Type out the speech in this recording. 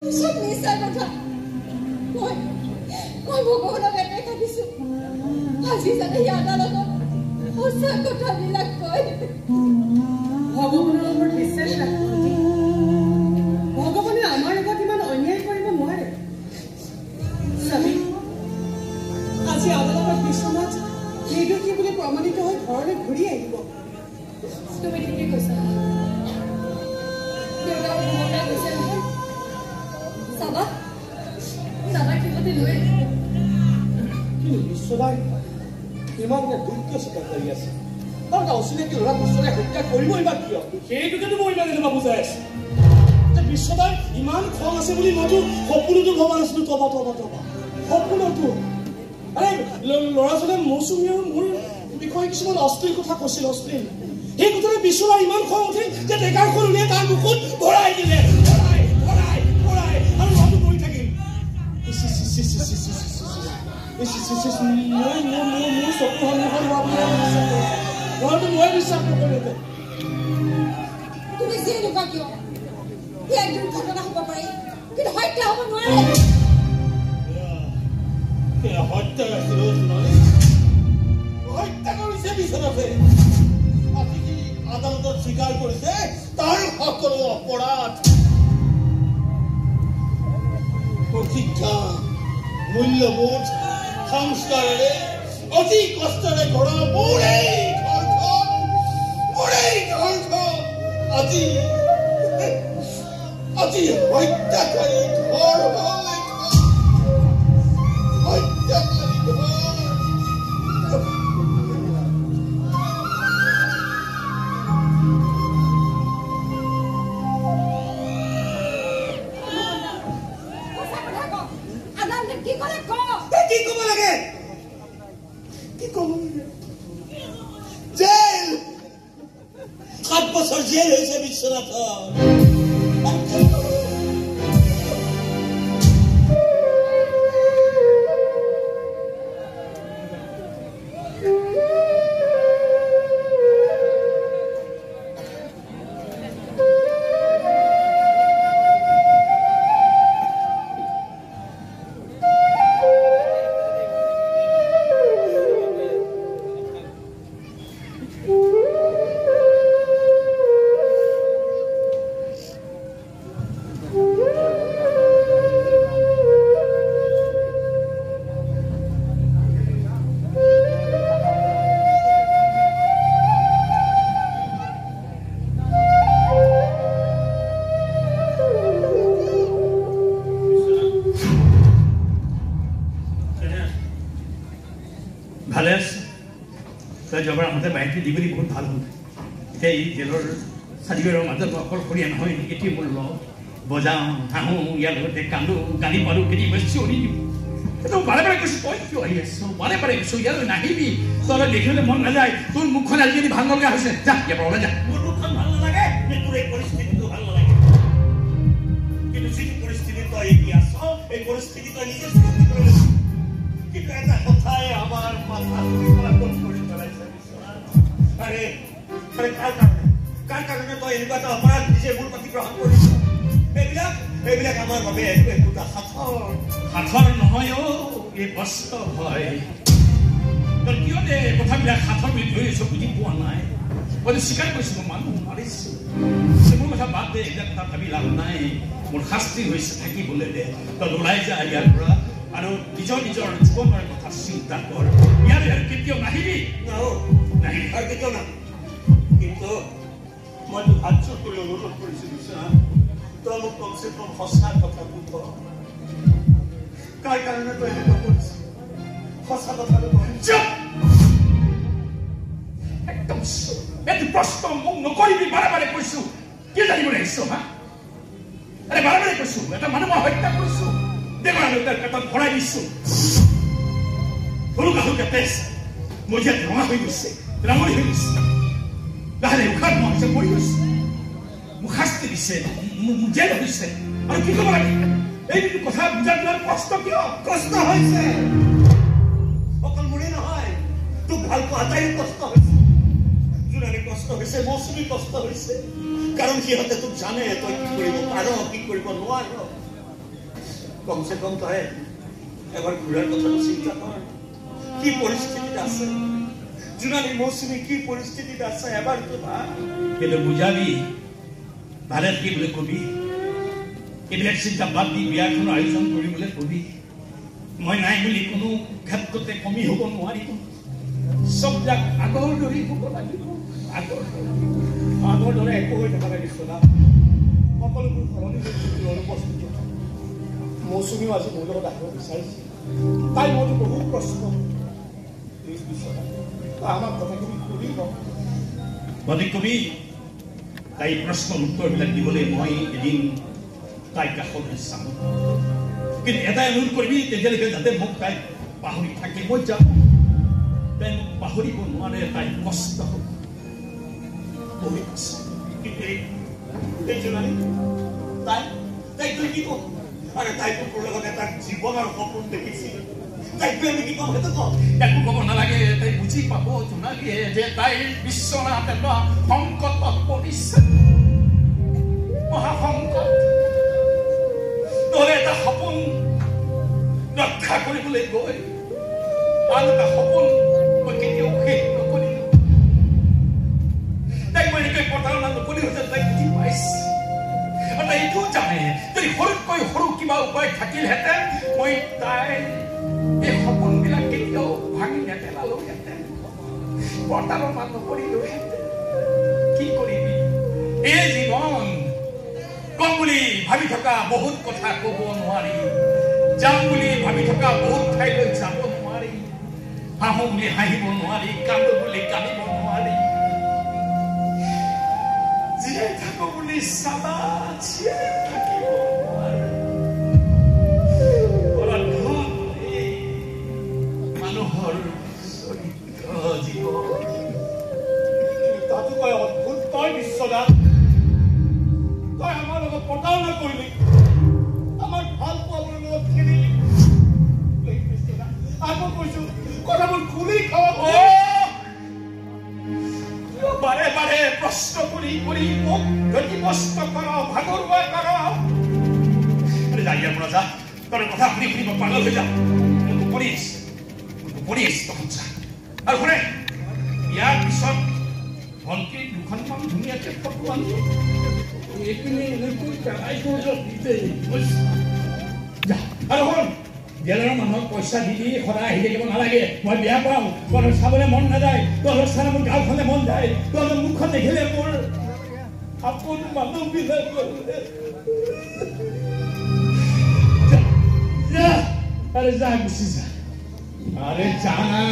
সব মিছা কথা মই ভগৱানক এনে কাটিছো আজি জানে সি আদালতত সঁচা কথাবিলাক কয় ভগৱানৰ ওপৰত বিশ্বাস ৰাখো ভগৱানে আমাৰ লগত ইমান অন্যায় কৰিব নোৱাৰে স্বামী আজি আদালতত বিশ্বনাথ নিৰ্দোষী বুলি প্ৰমাণিত হৈ ঘৰলৈ ঘূৰি আহিব তুমি ঠিকেই কৈছা দেউতাৰ ভগৱানে কৈছে নহয় চাবা দাদা কিহতে লৈ কিন্তু বিশ্বনাথ ইমান দুৰ্য স্বীকাৰ কৰি আছে আৰু এটা অচিনাকি ল'ৰা বিশ্বনাথে হত্যা কৰিবই বা কিয় সেইটোকেতো মই ইমান এনেকুৱা বুজাই আছো যে বিশ্বনাথ ইমান খং আছে বুলি মইতো সপোনতো ভবা নাছিলো তবা সপোনতো আৰে ল'ৰাজনে মৌচুমীয়ে মোৰ বিষয়ে কিছুমান অশ্লীল কথা কৈছিল অশ্লীল সেই কথাতে বিশ্বনাথ ইমান খং উঠিল যে ডেকাৰখন উলিয়াই তাৰ মুখত ভৰাই দিলে আৰু ল'ৰাটো পৰি থাকিল মোৰ চকু সন্মুখত ল'ৰাটো মই বিশ্বাস নকৰিলে তুমি যি এনেকুৱা কিয় এক দুৰ্ঘটনা হ'ব পাৰে কিন্তু হত্যা হ'ব নোৱাৰে হত্যা কৰিছে বিশ্বনাথে আদালতত স্বীকাৰ কৰিছে তাৰ সকলো অপৰাধ প্ৰশিক্ষা মূল্যবোধ সংস্কাৰেৰে অতি কষ্টৰে গঢ়া মোৰ এই ঘৰখন আজি হত্যাকাৰী ঘৰ হত্যাকাৰী ঘৰ জেল হৈছে বিশ্বনাথ জবৰ আমাদেৰ বাইৰে দিবলি বহুত ভাল হল এতিয়া এই জেলৰ চাৰিবেৰৰ মাজত অকলশৰীয়া নহয় এটি মূল্য বজাওঁ হাঁহো ইয়াৰ লগতে কান্দো গালি পাৰো কেতিয়াবা চিঞৰি দিওঁ কিন্তু বাৰে বাৰে কৈছো তই কিয় আহি আছ বাৰে বাৰে কৈছো ইয়ালৈ নাহিবি তই দেখিবলৈ মন নাযায় তোৰ মুখখন আজিকালি ভাল নলগা হৈছে যা ইয়াৰ পৰা ওলাই যা মোৰ মুখখন ভাল নালাগে তোৰ এই পৰিস্থিতিটো ভাল নালাগে কিন্তু যিটো পৰিস্থিতি তই এতিয়া আছ এই পৰিস্থিতি তই নিজে সৃষ্টি কৰি লৈছ কিন্তু এটা কথাই আমাৰ মাথা কৰি পেলাইছে আৰে কাৰ কাৰণে তো এনেকুৱা এটা অপৰাধ নিজে মোৰ প্ৰতি গ্ৰহণ কৰিছে এইবিলাক আমাৰ বাবে একোটা সাঁথৰ নহয় এই কষ্ট হয় কিয় দে কথাবিলাক সাঁথৰ বুলি ধৰি আছো বুজি পোৱা নাই মই স্বীকাৰ কৰিছো মানুহ মাৰিছো সেইবোৰ কথা বাদ দে এইবিলাক কথা ভাবি লাভ নাই মোৰ শাস্তি হৈছে থাকিবলৈ দে তই ওলাই যা ইয়াৰ পৰা আৰু নিজৰ জীৱনৰ কথা চিন্তা কৰ ইয়াৰ কেতিয়াও নাহিবি নাহি আৰু কেতিয়াও না কিন্তু মই হাত কৰি অনুৰোধ কৰিছো বিশ্বনাথ তই মোক কমচে কম সঁচা কথাটো ক কাৰ কাৰণে তই এনেকুৱা কৰিছ সঁচা কথাটো একদম এইটো প্ৰশ্ন মোক নকৰিবি বাৰে বাৰে কৈছো কি জানিবলৈ আহিছ হা আৰে বাৰে বাৰে কৈছো এটা মানুহ মই হত্যা কৰিছো দেৱৰা দেউতাৰ পেটত ভৰাই দিছো সৰু কাহুকে তেজ মোৰ যে ৰঙা হৈ গৈছে ৰামৰি হৈ গৈছে লাহে উশাহ নোহোৱা হৈছে মৰি গৈছে মোক শাস্তি দিছে জেল হৈছে আৰু কি ক'ব লাগে এইটো কথা বুজা দিয়াৰ কষ্ট কিয় কষ্ট হৈছে অকল মোৰে নহয় তোক ভাল পোৱা আটাইৰো কষ্ট হৈছে জোনালী কষ্ট হৈছে মৌচুমী কষ্ট হৈছে কাৰণ সিহঁতে তোক জানে তই কি কৰিব পাৰ কি কৰিব নোৱাৰ কমসে কম তই এবাৰ ঘূৰাৰ কথাটো চিন্তা কৰ কি পৰিস্থিতিত আছে জোনালী মৌচুমী কি পৰিস্থিতিত আছে এবাৰ তো ভাব কিন্তু বুজাবি ভালে কি বুলি কবি এইবিলাক চিন্তা বাদ দি বিয়াখনৰ আয়োজন কৰিবলৈ কবি মই নাই বুলি কোনো ক্ষেত্ৰতে কমি হ'ব নোৱাৰিব সববিলাক আগৰ দৰে হ'ব লাগিব আগৰ দৰে একো হৈ থকা লাগিব না সকলোবোৰ সলনি হৈ অনুপস্থিত মৌচুমীও আজি মোৰ লগত আহিব বিচাৰিছে তাই মইতো বহু প্ৰশ্ন আমাক কথাখিনি সুধিব গতিকে কবি তাই প্ৰশ্নৰ উত্তৰবিলাক দিবলৈ মই এদিন তাইৰ কাষলৈ চাম কিন্তু এটাই অনুৰোধ কৰিবি তেতিয়ালৈকে যাতে মোক তাই পাহৰি থাকে মই যাম তাই মোক পাহৰিব নোৱাৰে তাই কষ্ট হ'ব বহুত কষ্ট তাই তই কি কম আরে তাই তো তোর লগত এটা জীবন আর সপন দেখিছিল তাই আমি কি কম হেতু কম একো কব নালাগে তাই বুঝি পাব জোনালীয়ে যে তাই বিশ্বনাথ এটা সংকটত পৰিছে মহাসংকট নহলে এটা সপোন ৰক্ষা কৰিবলৈ গৈ আন এটা সপোন মই কেতিয়াও শেষ নকৰিলো তাই মই এনেকৈ প্ৰতাৰণা নকৰিলোহেঁতেন তাই বুজি পাইছে তাই এইটো জানে যদি সৰুতকৈ সৰু কিবা উপায় থাকিলহেঁতেন মই তাই এই সপোনবিলাক কেতিয়াও ভাঙি নেপেলালোহেঁতেন প্ৰতাৰণা নকৰিলোহেঁতেন কি কৰিবি এই জীৱন কম বুলি ভাবি থকা বহুত কথা ক'ব নোৱাৰি যাম বুলি ভাবি থকা বহুত ঠাইলৈ যাব নোৱাৰি হাঁহো বুলি হাঁহিব নোৱাৰি কান্দো বুলি কান্দিব নোৱাৰি জীয়াই থাকো বুলি চাবা জীয়াই থাকিব নোৱাৰি মানুহৰ চৰিত্ৰ জীৱন তাতো কয় অদ্ভুত তই বিশ্বনাথ তই আমাৰ লগত প্ৰতাৰণা কৰিলি আমাৰ ভাল পোৱাবোৰ লগত খেলিলি আকৌ কৈছো কথাবোৰ খুলি খাব বাৰে বাৰে প্ৰশ্ন কৰি কৰি মোক গতিগ্ৰস্ত কৰ ভাগৰুৱা কৰ যা ইয়াৰ পৰা যা তোৰ কথা শুনি শুনি মই পাগল হৈ যাম মোকো পৰি আছ তখন যা আৰু শুনে ইয়াৰ পিছত ভণ্টিৰ দুখনমান ধুনীয়াকে ফটো আনিছো এইপিনে এনেকৈ পেলাই যা আৰু শুন জেলৰ মানুহক পইচা দি দি সদায় আহি থাকিব নালাগে মই বেয়া পাওঁ তহঁতক চাবলৈ মন নাযায় তহঁতক চালে মোৰ গাঁওখনলৈ মন যায় তহঁতৰ মুখখন দেখিলে মোৰ আপোন মানুহবিলাক যা আৰে যা গুচি যা আৰে যা না